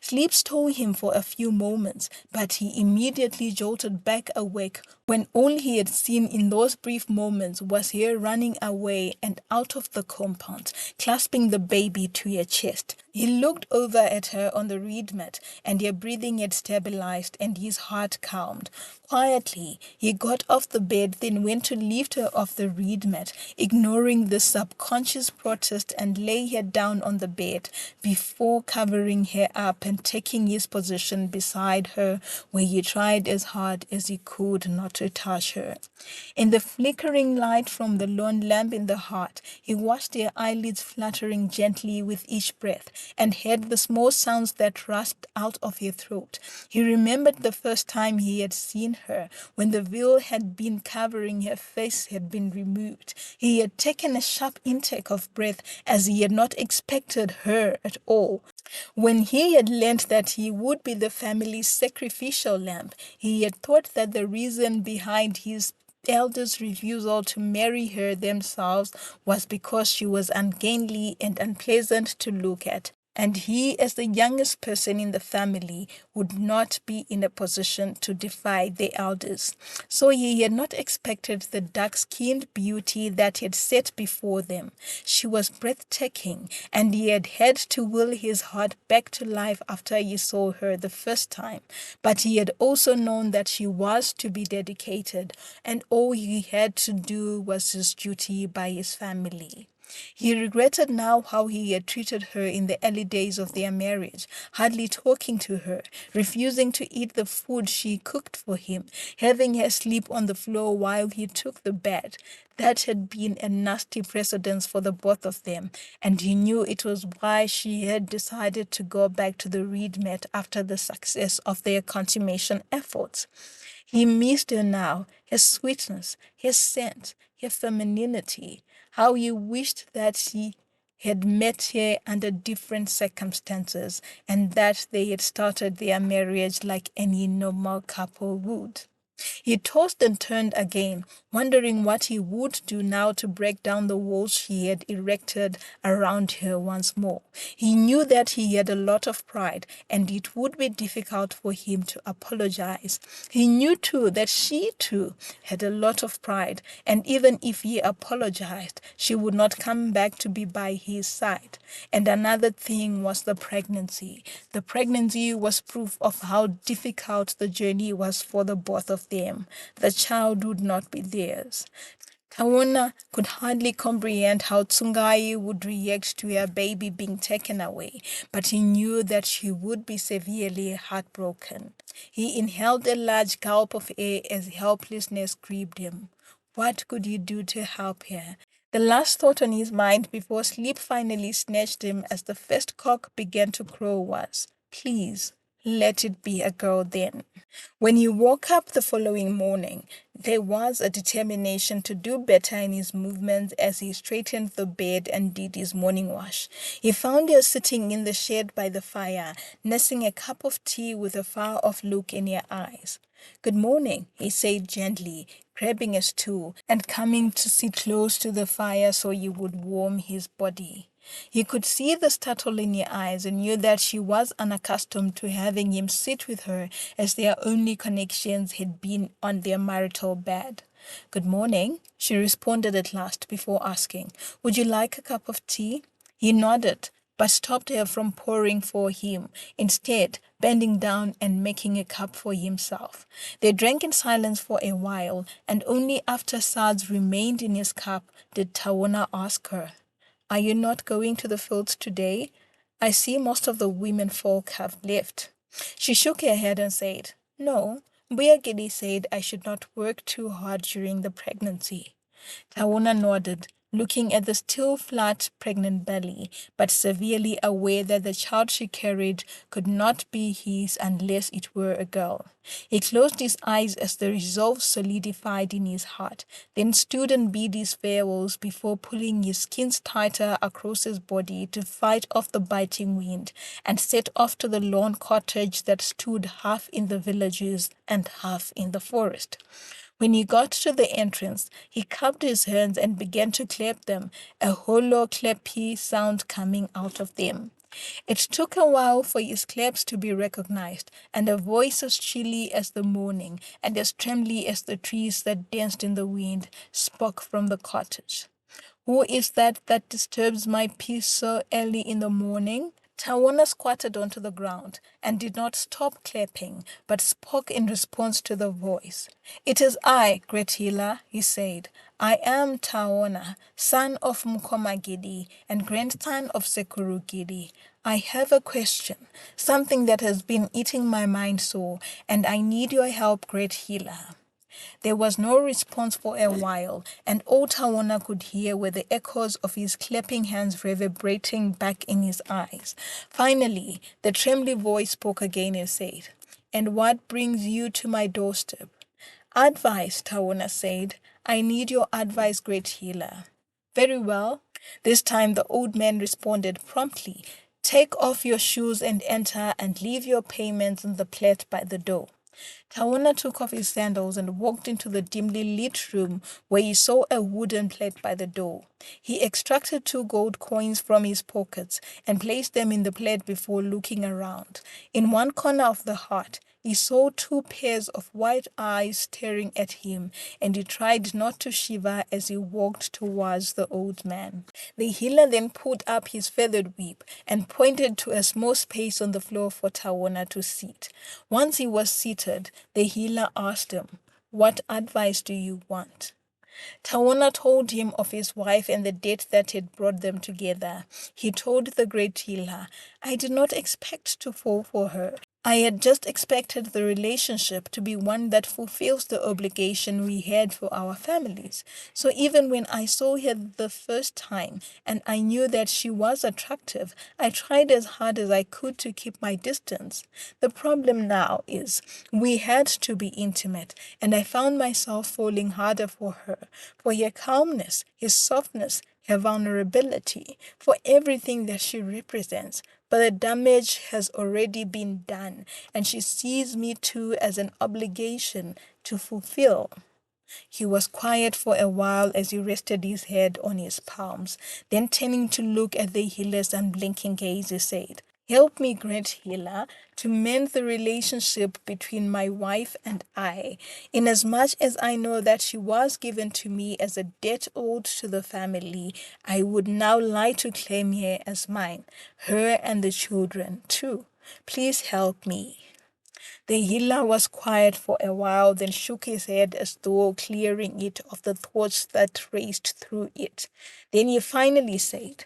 Sleep stole him for a few moments, but he immediately jolted back awake when all he had seen in those brief moments was her running away and out of the compound, clasping the baby to her chest. He looked over at her on the reed mat, and her breathing had stabilized and his heart calmed. Quietly, he got off the bed, then went to lift her off the reed mat, ignoring the subconscious protest, and lay her down on the bed before covering her up and taking his position beside her, where he tried as hard as he could not to touch her. In the flickering light from the lone lamp in the heart, he watched her eyelids fluttering gently with each breath, and heard the small sounds that rasped out of her throat. He remembered the first time he had seen her, when the veil had been covering her face had been removed. He had taken a sharp intake of breath, as he had not expected her at all. When he had learnt that he would be the family's sacrificial lamb, he had thought that the reason behind his elders' refusal to marry her themselves was because she was ungainly and unpleasant to look at, and he, as the youngest person in the family, would not be in a position to defy the elders. So he had not expected the dark-skinned beauty that had set before them. She was breathtaking, and he had had to will his heart back to life after he saw her the first time. But he had also known that she was to be dedicated, and all he had to do was his duty by his family. He regretted now how he had treated her in the early days of their marriage, hardly talking to her, refusing to eat the food she cooked for him, having her sleep on the floor while he took the bed. That had been a nasty precedent for the both of them, and he knew it was why she had decided to go back to the reed mat after the success of their consummation efforts. He missed her now, her sweetness, her scent, her femininity. How he wished that he had met her under different circumstances, and that they had started their marriage like any normal couple would. He tossed and turned again, wondering what he would do now to break down the walls he had erected around her once more. He knew that he had a lot of pride, and it would be difficult for him to apologize. He knew too that she too had a lot of pride, and even if he apologized, she would not come back to be by his side. And another thing was the pregnancy. The pregnancy was proof of how difficult the journey was for the both of them. The child would not be theirs. Tawona could hardly comprehend how Tsungai would react to her baby being taken away, but he knew that she would be severely heartbroken. He inhaled a large gulp of air as helplessness gripped him. What could he do to help her? The last thought on his mind before sleep finally snatched him as the first cock began to crow was, "Please, let it be a girl then." When he woke up the following morning, there was a determination to do better in his movements as he straightened the bed and did his morning wash. He found her sitting in the shed by the fire, nursing a cup of tea with a far-off look in her eyes. "Good morning," he said gently, grabbing a stool and coming to sit close to the fire so he would warm his body. He could see the startle in her eyes and knew that she was unaccustomed to having him sit with her, as their only connections had been on their marital bed. "Good morning," she responded at last before asking, "Would you like a cup of tea?" He nodded, but stopped her from pouring for him, instead bending down and making a cup for himself. They drank in silence for a while, and only after suds remained in his cup did Tawona ask her, "Are you not going to the fields today? I see most of the women folk have left." She shook her head and said, "No, Buyagidi said I should not work too hard during the pregnancy." Tawona nodded, looking at the still flat pregnant belly, but severely aware that the child she carried could not be his unless it were a girl. He closed his eyes as the resolve solidified in his heart, then stood and beat his farewells before pulling his skins tighter across his body to fight off the biting wind, and set off to the lone cottage that stood half in the villages and half in the forest. When he got to the entrance, he cupped his hands and began to clap them, a hollow, clappy sound coming out of them. It took a while for his claps to be recognized, and a voice as chilly as the morning and as trembly as the trees that danced in the wind spoke from the cottage. "Who is that disturbs my peace so early in the morning?" Tawona squatted onto the ground and did not stop clapping, but spoke in response to the voice. "It is I, great healer," he said. "I am Tawona, son of Mkomagidi and grandson of Sekurugidi. I have a question, something that has been eating my mind sore, and I need your help, great healer." There was no response for a while, and all Tawona could hear were the echoes of his clapping hands reverberating back in his eyes. Finally, the trembly voice spoke again and said, "And what brings you to my doorstep?" "Advice," Tawona said. "I need your advice, great healer." "Very well." This time the old man responded promptly. "Take off your shoes and enter, and leave your payments on the plate by the door." Tawona took off his sandals and walked into the dimly lit room where he saw a wooden plate by the door. He extracted 2 gold coins from his pockets and placed them in the plate before looking around. In one corner of the hut, he saw 2 pairs of white eyes staring at him, and he tried not to shiver as he walked towards the old man. The healer then pulled up his feathered whip and pointed to a small space on the floor for Tawona to sit. Once he was seated, the healer asked him, "What advice do you want?" Tawona told him of his wife and the death that had brought them together. He told the great healer, "I did not expect to fall for her. I had just expected the relationship to be one that fulfills the obligation we had for our families. So even when I saw her the first time and I knew that she was attractive, I tried as hard as I could to keep my distance. The problem now is we had to be intimate, and I found myself falling harder for her, for her calmness, her softness, her vulnerability, for everything that she represents. But the damage has already been done, and she sees me too as an obligation to fulfill." He was quiet for a while as he rested his head on his palms. Then turning to look at the healer's unblinking gaze, he said, "Help me, great healer, to mend the relationship between my wife and I, inasmuch as I know that she was given to me as a debt owed to the family. I would now like to claim her as mine, her and the children too. Please help me." The healer was quiet for a while, then shook his head as though clearing it of the thoughts that raced through it. Then he finally said,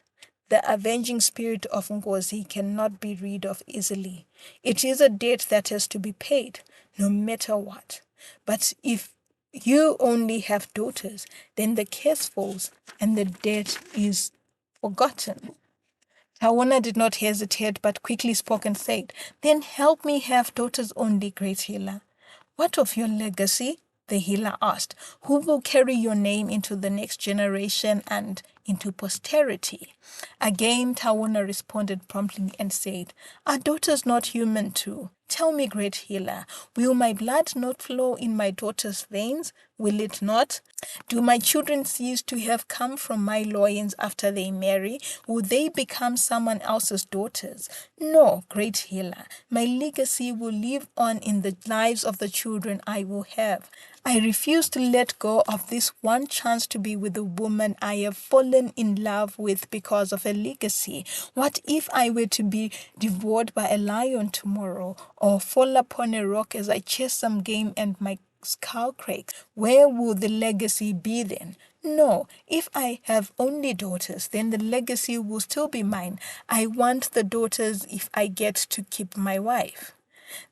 "The avenging spirit of Ngozi cannot be rid of easily. It is a debt that has to be paid, no matter what. But if you only have daughters, then the curse falls and the debt is forgotten." Tawana did not hesitate, but quickly spoke and said, "Then help me have daughters only, great healer." "What of your legacy?" the healer asked. "Who will carry your name into the next generation and into posterity?" Again, Tawana responded promptly and said, "Are daughters not human too? Tell me, great healer, will my blood not flow in my daughter's veins? Will it not? Do my children cease to have come from my loins after they marry? Will they become someone else's daughters? No, great healer, my legacy will live on in the lives of the children I will have. I refuse to let go of this one chance to be with the woman I have fallen in love with because of a legacy. What if I were to be devoured by a lion tomorrow, or fall upon a rock as I chase some game and my skull cracks? Where will the legacy be then? No, if I have only daughters, then the legacy will still be mine. I want the daughters if I get to keep my wife."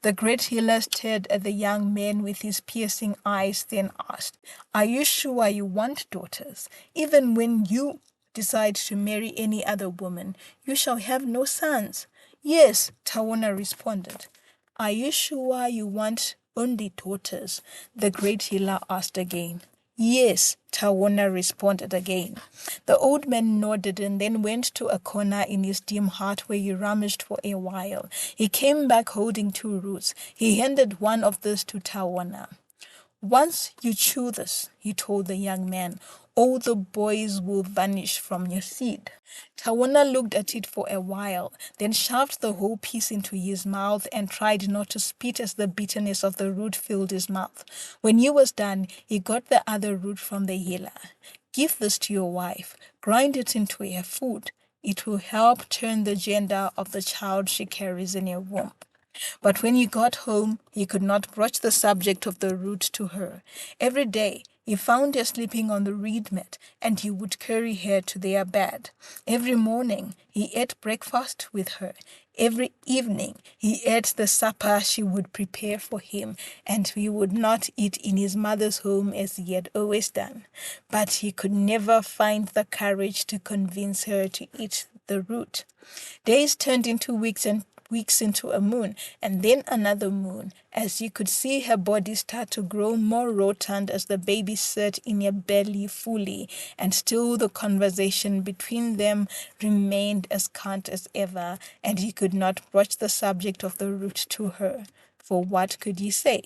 The great healer stared at the young man with his piercing eyes, then asked, "Are you sure you want daughters? Even when you decide to marry any other woman, you shall have no sons." "Yes," Tawana responded. "Are you sure you want only daughters?" the great healer asked again. "Yes," Tawana responded again. The old man nodded and then went to a corner in his dim heart where he rummaged for a while. He came back holding two roots. He handed one of these to Tawana. "Once you chew this," he told the young man, "all the boys will vanish from your seed." Tawana looked at it for a while, then shoved the whole piece into his mouth and tried not to spit as the bitterness of the root filled his mouth. When he was done, he got the other root from the healer. "Give this to your wife. Grind it into her food. It will help turn the gender of the child she carries in her womb." But when he got home, he could not broach the subject of the root to her. Every day, he found her sleeping on the reed mat, and he would carry her to their bed. Every morning, he ate breakfast with her. Every evening, he ate the supper she would prepare for him, and he would not eat in his mother's home as he had always done. But he could never find the courage to convince her to eat the root. Days turned into weeks and weeks into a moon, and then another moon, as you could see her body start to grow more rotund as the baby sat in her belly fully, and still the conversation between them remained as scant as ever, and he could not broach the subject of the root to her. For what could he say?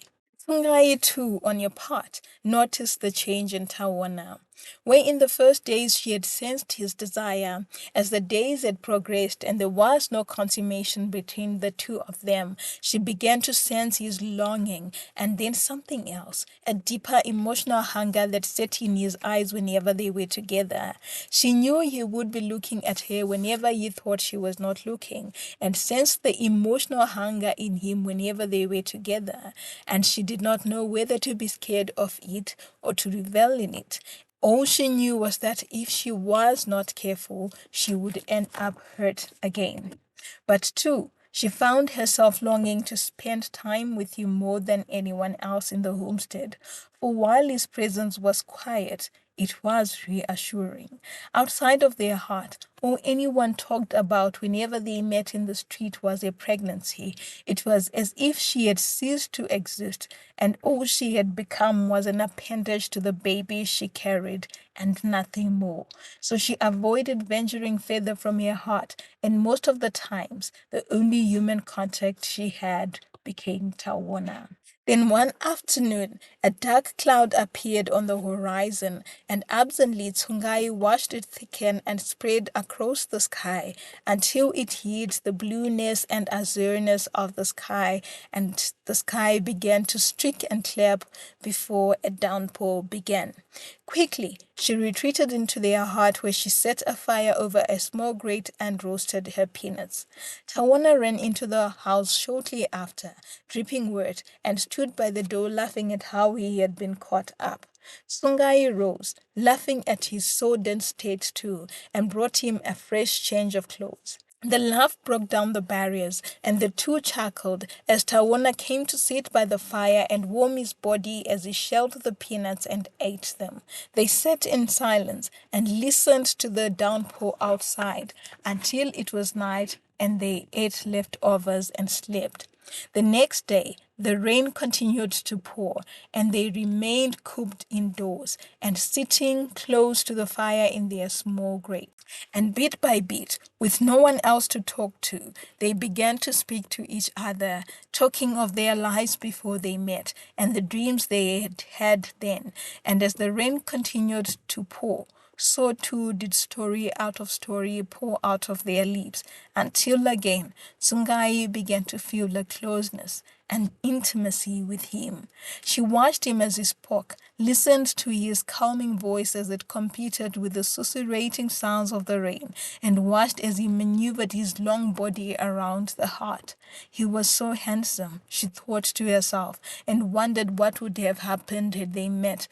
Tungai, too, on your part, noticed the change in Tawana. Where in the first days she had sensed his desire, as the days had progressed and there was no consummation between the two of them, she began to sense his longing, and then something else, a deeper emotional hunger that set in his eyes whenever they were together. She knew he would be looking at her whenever he thought she was not looking, and sensed the emotional hunger in him whenever they were together, and she did not know whether to be scared of it or to revel in it. All she knew was that if she was not careful, she would end up hurt again. But too, she found herself longing to spend time with him more than anyone else in the homestead, for while his presence was quiet, it was reassuring. Outside of their heart, all anyone talked about whenever they met in the street was a pregnancy. It was as if she had ceased to exist, and all she had become was an appendage to the baby she carried, and nothing more. So she avoided venturing further from her heart, and most of the times, the only human contact she had became Tawana. Then one afternoon, a dark cloud appeared on the horizon, and absently Tsungai watched it thicken and spread across the sky until it hid the blueness and azureness of the sky, and the sky began to streak and clap before a downpour began. Quickly, she retreated into their hut where she set a fire over a small grate and roasted her peanuts. Tawana ran into the house shortly after, dripping wet, and stood by the door laughing at how he had been caught up. Tsungai rose, laughing at his sodden state too, and brought him a fresh change of clothes. The laugh broke down the barriers, and the two chuckled as Tawana came to sit by the fire and warm his body as he shelled the peanuts and ate them. They sat in silence and listened to the downpour outside until it was night, and they ate leftovers and slept. The next day, the rain continued to pour, and they remained cooped indoors and sitting close to the fire in their small grate. And bit by bit, with no one else to talk to, they began to speak to each other, talking of their lives before they met and the dreams they had had then. And as the rain continued to pour, so too did story out of story pour out of their lips, until again Tsungai began to feel a closeness and intimacy with him. She watched him as he spoke, listened to his calming voice as it competed with the susurrating sounds of the rain, and watched as he maneuvered his long body around the heart. He was so handsome, she thought to herself, and wondered what would have happened had they met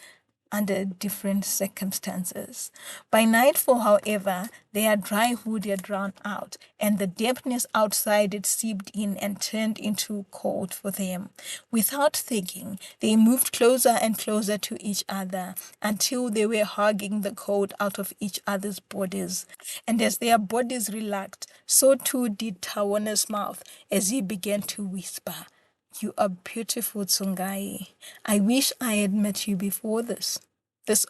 under different circumstances. By nightfall, however, their dry wood had run out, and the dampness outside it seeped in and turned into cold for them. Without thinking, they moved closer and closer to each other until they were hugging the cold out of each other's bodies. And as their bodies relaxed, so too did Tawana's mouth as he began to whisper, "You are beautiful, Tsungai. I wish I had met you before this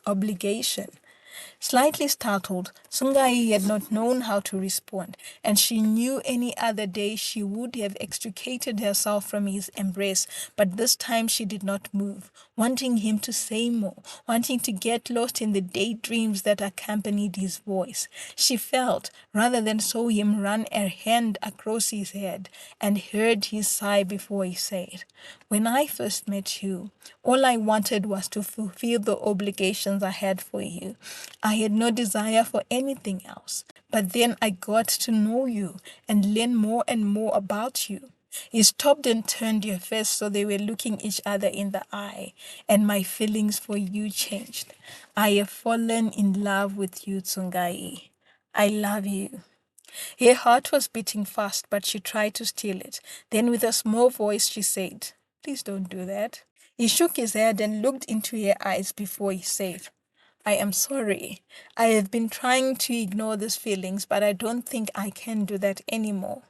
obligation." Slightly startled, Tsungai had not known how to respond, and she knew any other day she would have extricated herself from his embrace, but this time she did not move, wanting him to say more, wanting to get lost in the daydreams that accompanied his voice. She felt, rather than saw him run a hand across his head, and heard his sigh before he said, "When I first met you, all I wanted was to fulfill the obligations I had for you. I had no desire for anything else. But then I got to know you and learn more and more about you." He stopped and turned your face so they were looking each other in the eye, and my feelings for you changed. I have fallen in love with you, Tsungai. I love you. Her heart was beating fast, but she tried to still it. Then with a small voice she said, "Please don't do that." He shook his head and looked into her eyes before he said, "I am sorry. I have been trying to ignore these feelings, but I don't think I can do that anymore."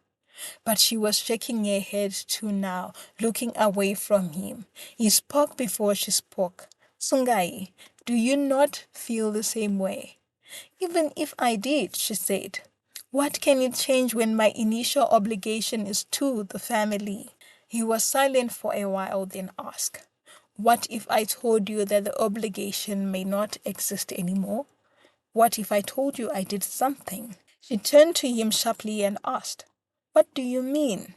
But she was shaking her head too now, looking away from him. He spoke before she spoke. "Tsungai, do you not feel the same way?" "Even if I did," she said, "what can it change when my initial obligation is to the family?" He was silent for a while, then asked, "What if I told you that the obligation may not exist anymore? What if I told you I did something?" She turned to him sharply and asked, "What do you mean?"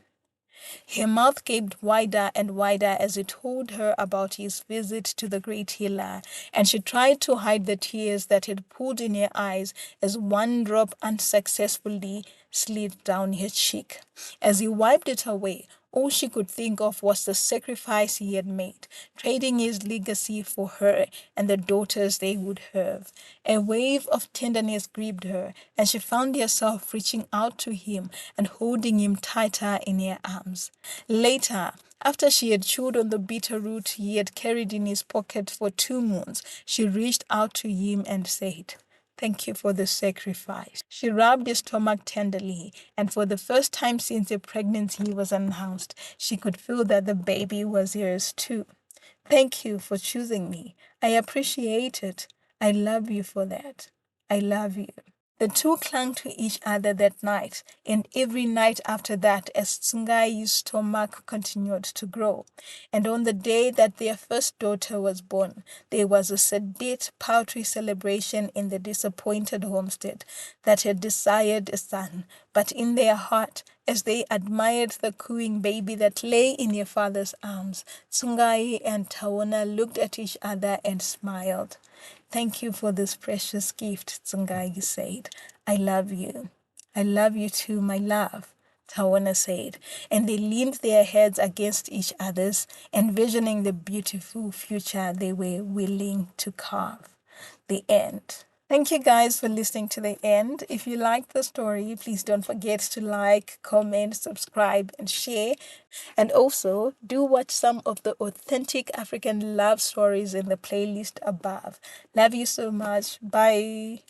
Her mouth gaped wider and wider as he told her about his visit to the great healer, and she tried to hide the tears that had pooled in her eyes as one drop unsuccessfully slid down her cheek. As he wiped it away, all she could think of was the sacrifice he had made, trading his legacy for her and the daughters they would have. A wave of tenderness gripped her, and she found herself reaching out to him and holding him tighter in her arms. Later, after she had chewed on the bitter root he had carried in his pocket for 2 months, she reached out to him and said, "Thank you for the sacrifice." She rubbed his stomach tenderly, and for the first time since the pregnancy was announced, she could feel that the baby was hers too. "Thank you for choosing me. I appreciate it. I love you for that. I love you." The two clung to each other that night, and every night after that, as Tsungai's stomach continued to grow. And on the day that their first daughter was born, there was a sedate, paltry celebration in the disappointed homestead that had desired a son. But in their heart, as they admired the cooing baby that lay in their father's arms, Tsungai and Taona looked at each other and smiled. Thank you for this precious gift, Tsungai said. I love you. I love you too, my love, Tawana said, and they leaned their heads against each other's, envisioning the beautiful future they were willing to carve. The end. Thank you guys for listening to the end. If you liked the story, please don't forget to like, comment, subscribe, and share. And also, do watch some of the authentic African love stories in the playlist above. Love you so much. Bye.